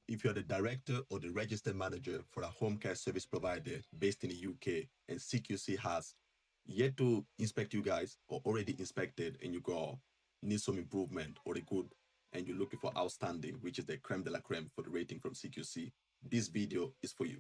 If you're the director or the registered manager for a home care service provider based in the UK and CQC has yet to inspect you guys or already inspected and you go need some improvement or the good and you're looking for outstanding, which is the creme de la creme for the rating from CQC, this video is for you.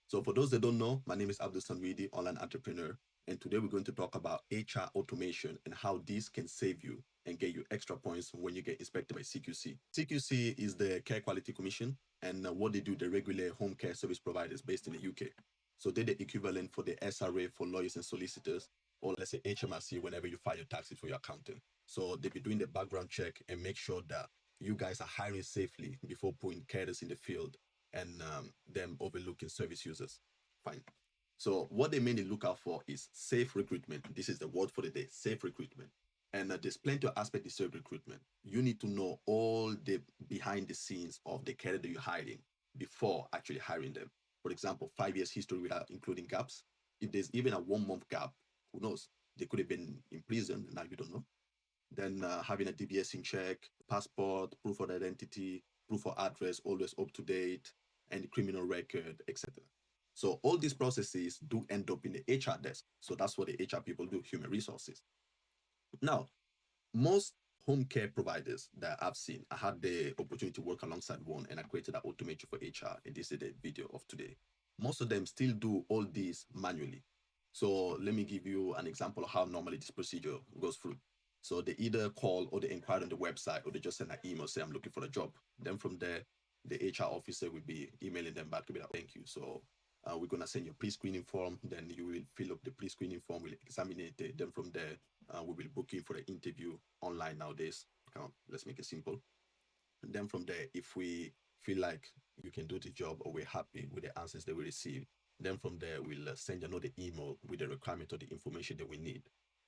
So for those that don't know, my name is Abdul Sanwidi, online entrepreneur, and today we're going to talk about HR automation and how this can save you and get you extra points when you get inspected by CQC. CQC is the Care Quality Commission, and what they do, they regulate home care service providers based in the UK. So they're the equivalent for the SRA for lawyers and solicitors, or let's say HMRC whenever you file your taxes for your accountant. So they'll be doing the background check and make sure that you guys are hiring safely before putting carers in the field and them overlooking service users. Fine. So what they mainly look out for is safe recruitment. This is the word for the day, safe recruitment. And there's plenty of aspects to safe recruitment. You need to know all the behind the scenes of the carer that you're hiring before actually hiring them. For example, 5 years history without including gaps. If there's even a 1 month gap, who knows? They could have been in prison, now you don't know. Then having a DBS in check, passport, proof of identity, proof of address, always up to date, and the criminal record, etc. So all these processes do end up in the HR desk. So that's what the HR people do, human resources. Now, most home care providers that I've seen, I had the opportunity to work alongside one and I created an automation for HR, and this is the video of today. Most of them still do all this manually. So let me give you an example of how normally this procedure goes through. So they either call or they inquire on the website or they just send an email, say, I'm looking for a job. Then from there, the HR officer will be emailing them back to be like, thank you. So we're going to send you a pre-screening form. Then you will fill up the pre-screening form, we'll examine it. Then from there, we will book in for the interview online nowadays. Let's make it simple. And then from there, if we feel like you can do the job or we're happy with the answers that we receive, then from there, we'll send you another email with the requirement of the information that we need.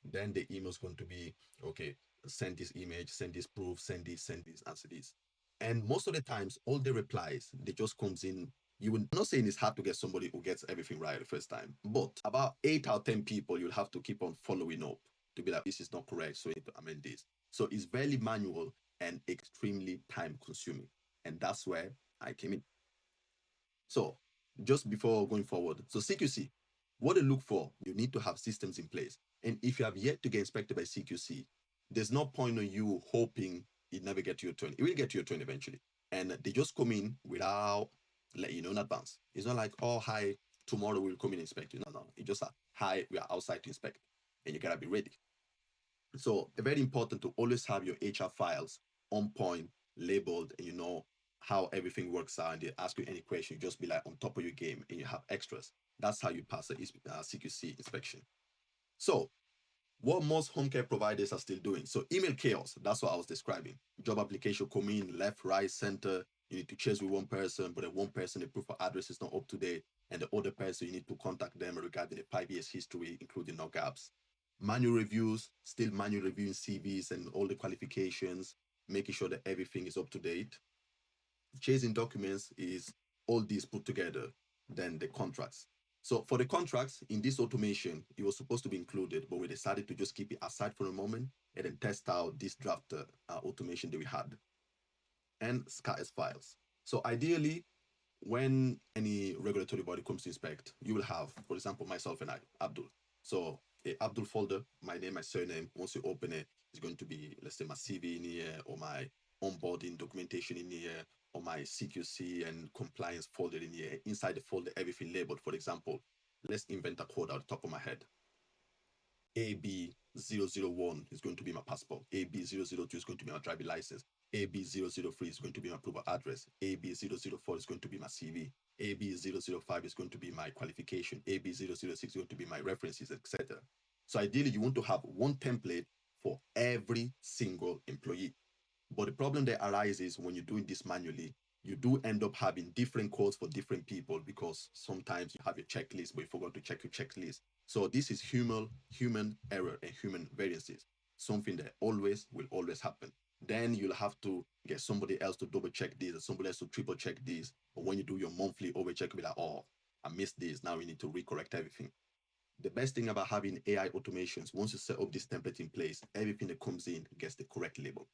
Then the email is going to be, okay, send this image, send this proof, send this, answer this. And most of the times, all the replies, they just comes in. You will not saying it's hard to get somebody who gets everything right the first time, but about 8 out of 10 people, you'll have to keep on following up to be like, this is not correct, so you need to amend this. So it's very manual and extremely time consuming. And that's where I came in. So just before going forward, so CQC, what they look for, you need to have systems in place. And if you have yet to get inspected by CQC, there's no point in you hoping it never get to your turn. It will get to your turn eventually. And they just come in without letting you know in advance. It's not like, oh, hi, tomorrow we'll come in and inspect you. No. It's just like, hi, we are outside to inspect. And you gotta be ready. So very important to always have your HR files on point, labeled, and you know how everything works out. And they ask you any question, you just be like on top of your game and you have extras. That's how you pass the CQC inspection. So what most home care providers are still doing. So email chaos, that's what I was describing. Job application come in left, right, center. You need to chase with one person, but the one person, the proof of address is not up to date. And the other person, you need to contact them regarding the 5 years history, including no gaps. Manual reviews, still manual reviewing CVs and all the qualifications, making sure that everything is up to date. Chasing documents is all these put together, then the contracts. So for the contracts in this automation, it was supposed to be included, but we decided to just keep it aside for a moment and then test out this draft automation that we had and SCAS files. So ideally, when any regulatory body comes to inspect, you will have, for example, myself and I, Abdul. So a Abdul folder, my name, my surname. Once you open it, it's going to be, let's say, my CV in here or my onboarding documentation in here or my CQC and compliance folder in here. Inside the folder, everything labeled. For example, let's invent a code out of the top of my head. AB001 is going to be my passport. AB002 is going to be my driving license. AB003 is going to be my proof of address. AB004 is going to be my CV. AB005 is going to be my qualification. AB006 is going to be my references, etc. So ideally, you want to have one template for every single employee. But the problem that arises when you're doing this manually, you do end up having different codes for different people because sometimes you have your checklist, but you forgot to check your checklist. So this is human error and human variances, something that will always happen. Then you'll have to get somebody else to double check this or somebody else to triple check this. But when you do your monthly overcheck, you'll be like, oh, I missed this. Now we need to recorrect everything. The best thing about having AI automations, once you set up this template in place, everything that comes in gets the correct label.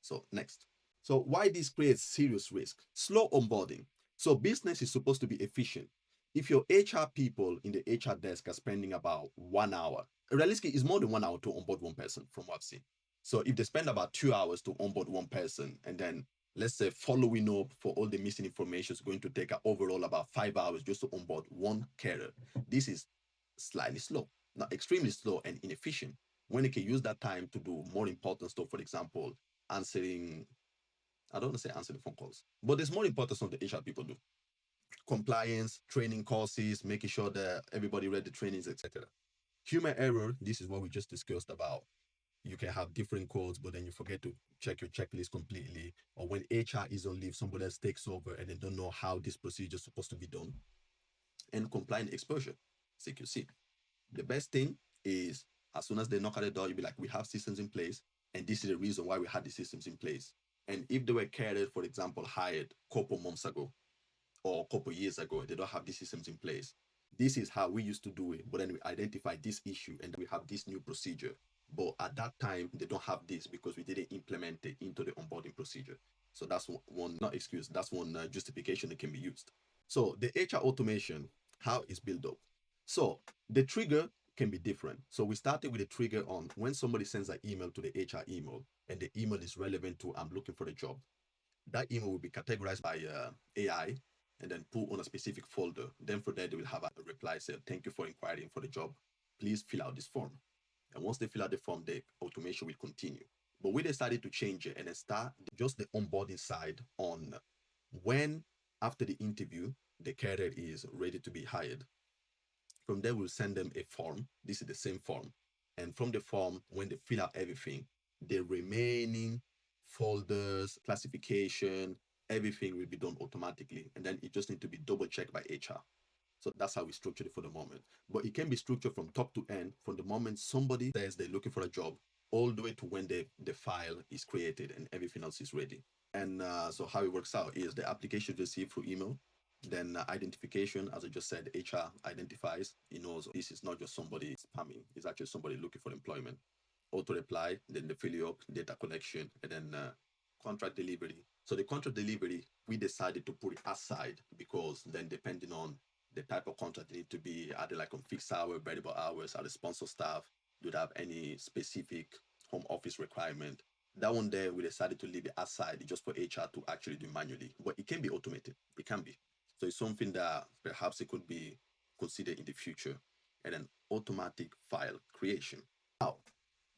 So next. So why this creates serious risk? Slow onboarding. So business is supposed to be efficient. If your HR people in the HR desk are spending about 1 hour, realistically, it's more than 1 hour to onboard one person from what I've seen. So if they spend about 2 hours to onboard one person, and then let's say following up for all the missing information is going to take overall about 5 hours just to onboard one carer. This is slightly slow, not extremely slow and inefficient. When they can use that time to do more important stuff, for example, answering, I don't want to say answer the phone calls, but there's more important stuff the HR people do. Compliance, training courses, making sure that everybody read the trainings, etc. Human error, this is what we just discussed about. You can have different codes, but then you forget to check your checklist completely. Or when HR is on leave, somebody else takes over and they don't know how this procedure is supposed to be done. And compliant exposure, CQC. The best thing is as soon as they knock at the door, you'll be like, we have systems in place, and this is the reason why we had the systems in place. And if they were carried, for example, hired a couple months ago or a couple years ago, they don't have these systems in place. This is how we used to do it, but then we identify this issue and we have this new procedure. But at that time, they don't have this because we didn't implement it into the onboarding procedure. So that's one, not excuse, that's one justification that can be used. So the HR automation, how it's built up. So the trigger can be different. So we started with a trigger on when somebody sends an email to the HR email and the email is relevant to I'm looking for a job. That email will be categorized by AI and then put on a specific folder. Then for that, they will have a reply saying, thank you for inquiring for the job. Please fill out this form. And once they fill out the form, the automation will continue. But we decided to change it and then start just the onboarding side on when, after the interview, the career is ready to be hired. From there, we'll send them a form. This is the same form. And from the form, when they fill out everything, the remaining folders, classification, everything will be done automatically. And then it just needs to be double checked by HR. So that's how we structured it for the moment. But it can be structured from top to end, from the moment somebody says they're looking for a job, all the way to when the file is created and everything else is ready. And so how it works out is the application received through email, then identification, as I just said, HR identifies, he knows this is not just somebody spamming, it's actually somebody looking for employment. Auto reply, then the fill up, data collection, and then contract delivery. So the contract delivery, we decided to put it aside because then depending on the type of contract it need to be, are they like on fixed hour, variable hours, are the sponsor staff, do they have any specific home office requirement? That one there, we decided to leave it aside just for HR to actually do manually, but it can be automated. It can be. So it's something that perhaps it could be considered in the future. And then automatic file creation. Now,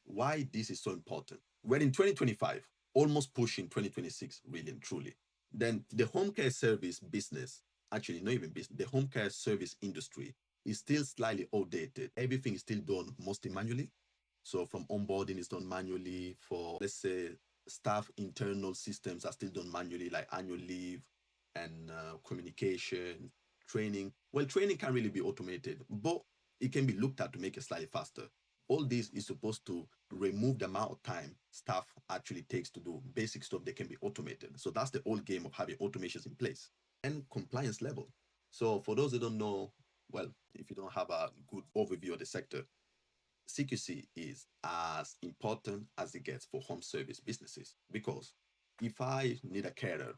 why this is so important? We're in 2025, almost pushing 2026, really and truly. Then the home care service business, actually not even business, the home care service industry is still slightly outdated. Everything is still done mostly manually. So from onboarding is done manually. For, let's say, staff internal systems are still done manually, like annual leave and communication, training. Well, training can really be automated, but it can be looked at to make it slightly faster. All this is supposed to remove the amount of time staff actually takes to do basic stuff that can be automated. So that's the whole game of having automations in place. And compliance level. So for those who don't know, well, if you don't have a good overview of the sector, CQC is as important as it gets for home service businesses. Because if I need a carer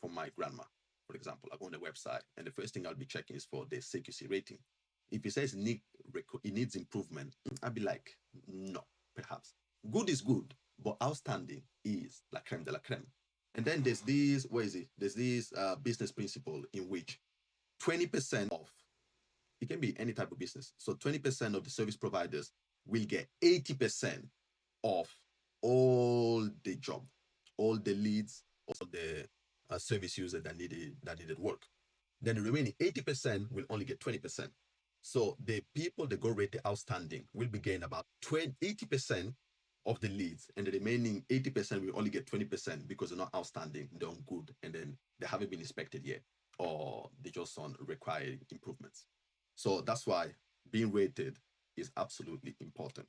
for my grandma, for example, I go on the website and the first thing I'll be checking is for the CQC rating. If it says it needs improvement, I'll be like, no, perhaps. Good is good, but outstanding is la creme de la creme. And then there's this, what is it? There's this business principle in which 20% of, it can be any type of business. So 20% of the service providers will get 80% of all the job, all the leads, all the service users that needed work. Then the remaining 80% will only get 20%. So the people that go rated outstanding will be getting about 80% of the leads, and the remaining 80% will only get 20% because they're not outstanding, they're on good, and then they haven't been inspected yet, or they just on required improvements. So that's why being rated is absolutely important.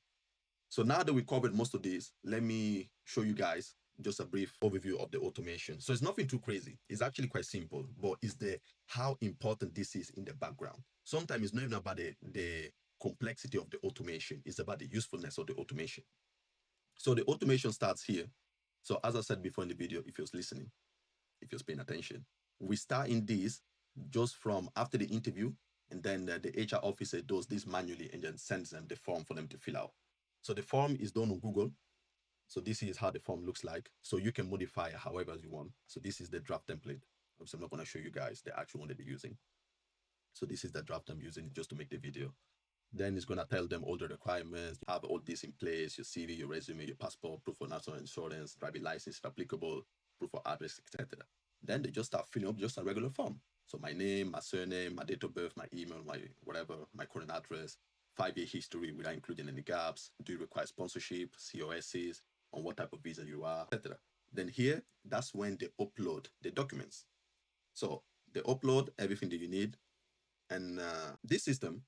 So now that we covered most of this, let me show you guys just a brief overview of the automation. So it's nothing too crazy. It's actually quite simple, but it's the how important this is in the background. Sometimes it's not even about the complexity of the automation. It's about the usefulness of the automation. So the automation starts here. So as I said before in the video, if you're listening, if you're paying attention, we start in this just from after the interview, and then the HR officer does this manually and then sends them the form for them to fill out. So the form is done on Google. So this is how the form looks like. So you can modify it however you want. So this is the draft template. So I'm not going to show you guys the actual one that they're using. So this is the draft I'm using just to make the video. Then it's going to tell them all the requirements, have all this in place, your CV, your resume, your passport, proof of national insurance, driving license if applicable, proof of address, etc. Then they just start filling up just a regular form. So my name, my surname, my date of birth, my email, my whatever, my current address, 5-year history without including any gaps. Do you require sponsorship, COSs, on what type of visa you are, etc. Then here, that's when they upload the documents. So they upload everything that you need. And this system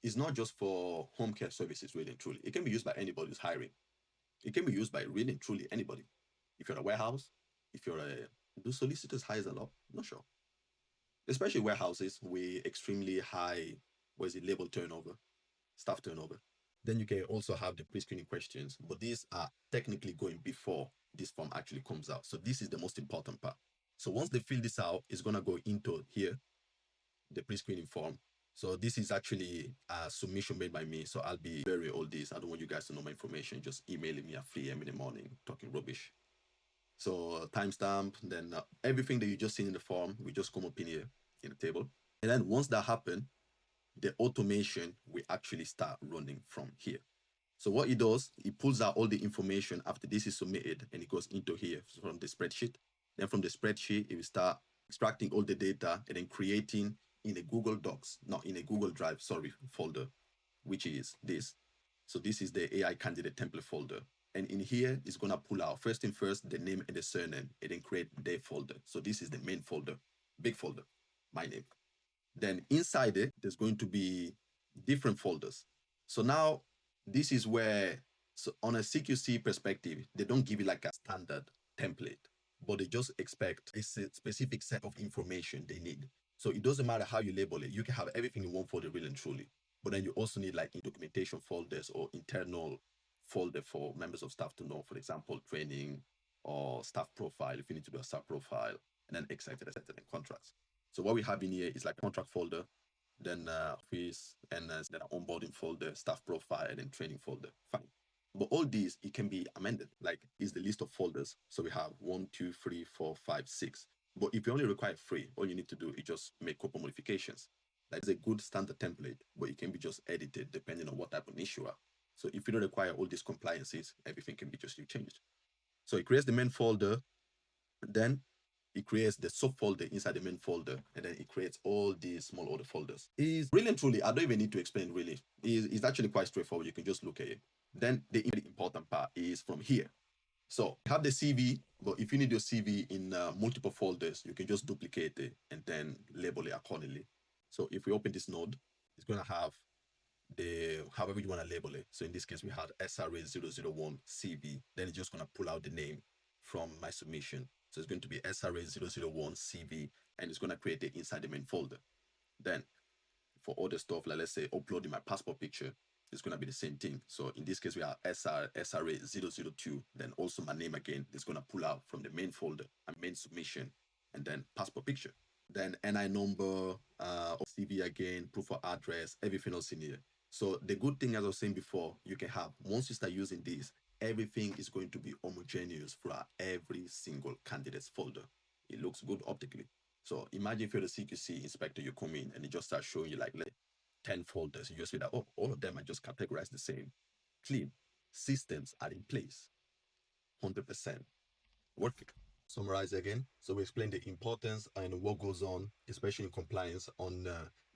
is not just for home care services, really and truly. It can be used by anybody who's hiring. It can be used by really and truly anybody. If you're a warehouse, if you're a, do solicitors hires a lot? Not sure. Especially warehouses with extremely high, labor turnover, staff turnover. Then you can also have the pre-screening questions, but these are technically going before this form actually comes out. So this is the most important part. So once they fill this out, it's gonna go into here, the pre-screening form. So this is actually a submission made by me. So I'll be bury all this. I don't want you guys to know my information. Just emailing me at 3 a.m. in the morning, talking rubbish. So timestamp, then everything that you just seen in the form, we just come up in here in the table. And then once that happens, the automation will actually start running from here. So what it does, it pulls out all the information after this is submitted and it goes into here from the spreadsheet. Then from the spreadsheet, it will start extracting all the data and then creating in a Google Docs, not in a Google Drive, folder, which is this. So this is the AI candidate template folder. And in here, it's going to pull out first thing first, the name and the surname, and then create their folder. So this is the main folder, big folder, my name. Then inside it, there's going to be different folders. So now this is where, so on a CQC perspective, they don't give you like a standard template, but they just expect a specific set of information they need. So it doesn't matter how you label it. You can have everything in one folder really and truly, but then you also need like documentation folders or internal folder for members of staff to know, for example, training or staff profile, if you need to do a staff profile, and then et cetera, and contracts. So what we have in here is like a contract folder, then office, and then an onboarding folder, staff profile, and then training folder. Fine. But all these, it can be amended. Like is the list of folders. So we have 1, 2, 3, 4, 5, 6. But if you only require 3, all you need to do is just make a couple modifications. That's a good standard template, but it can be just edited depending on what type of niche you are. So if you don't require all these compliances, everything can be just changed. So it creates the main folder, then it creates the subfolder inside the main folder, and then it creates all these small other folders. Is really and truly, I don't even need to explain really. It's actually quite straightforward. You can just look at it. Then the important part is from here. So have the CV, but if you need your CV in multiple folders, you can just duplicate it and then label it accordingly. So if we open this node, it's going to have the however you want to label it. So in this case, we had SRA001 CV. Then it's just going to pull out the name from my submission. So it's going to be SRA001 CV, and it's going to create it inside the main folder. Then for other stuff, like let's say uploading my passport picture, it's going to be the same thing. So in this case, we have SRA002, then also my name again. It's going to pull out from the main folder and main submission, and then passport picture. Then NI number, CV again, proof of address, everything else in here. So the good thing, as I was saying before, you can have, once you start using this, everything is going to be homogeneous for every single candidate's folder. It looks good optically. So imagine if you're the CQC inspector, you come in and it just starts showing you like 10 folders. You just see that, oh, all of them are just categorized the same. Clean. Systems are in place. 100%. Working. Summarize again. So we explained the importance and what goes on, especially in compliance on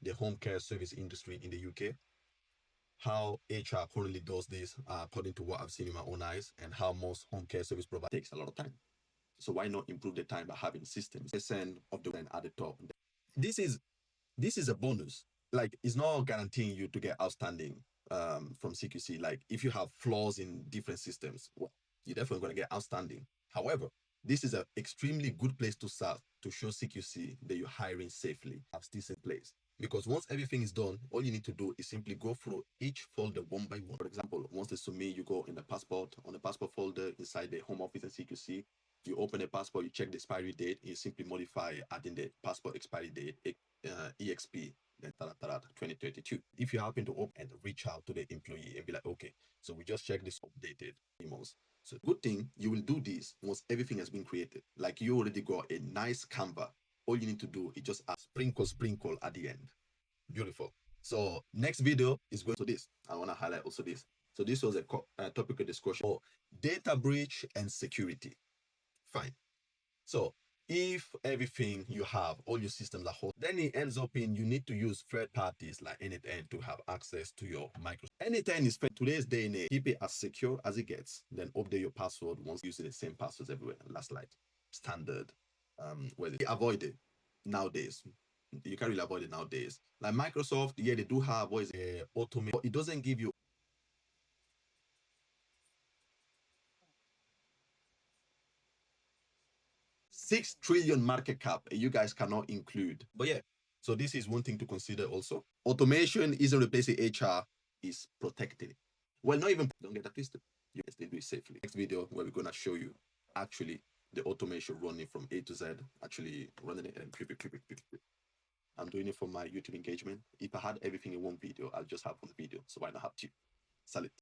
the home care service industry in the UK. How HR currently does this according to what I've seen in my own eyes, and how most home care service providers takes a lot of time. So why not improve the time by having systems? Percent of the at the top. This is a bonus. Like it's not guaranteeing you to get outstanding from CQC. Like if you have flaws in different systems, well, you're definitely going to get outstanding. However, this is an extremely good place to start to show CQC that you're hiring safely. Have this in place. Because once everything is done, all you need to do is simply go through each folder one by one. For example, once they submit, you go in the passport, on the passport folder inside the home office and CQC, you open the passport, you check the expiry date, you simply modify adding the passport expiry date, EXP, then 2032. If you happen to open and reach out to the employee and be like, okay, so we just check this updated emails. So good thing you will do this once everything has been created. Like you already got a nice Canva. All you need to do is just add sprinkle at the end. Beautiful. So next video is going to this. I want to highlight also this. So this was a topic of discussion. Oh, data breach and security. Fine. So if everything you have, all your systems are hosted, then it ends up in you need to use third parties like N8N to have access to your Microsoft. N8N is for today's day and age. Keep it as secure as it gets. Then update your password once using the same passwords everywhere. Last like standard. Well, avoid it nowadays. You can't really avoid it nowadays. Like Microsoft, yeah, they do have what is automate, but it doesn't give you 6 trillion market cap. You guys cannot include. But yeah, so this is one thing to consider also. Automation isn't replacing HR, is protecting it. Well, not even, don't get that twisted. Yes, they do it safely. Next video where we're gonna show you actually the automation running from A to Z, actually running it and I'm doing it for my YouTube engagement. If I had everything in one video, I'll just have one video. So why not have two? Salute.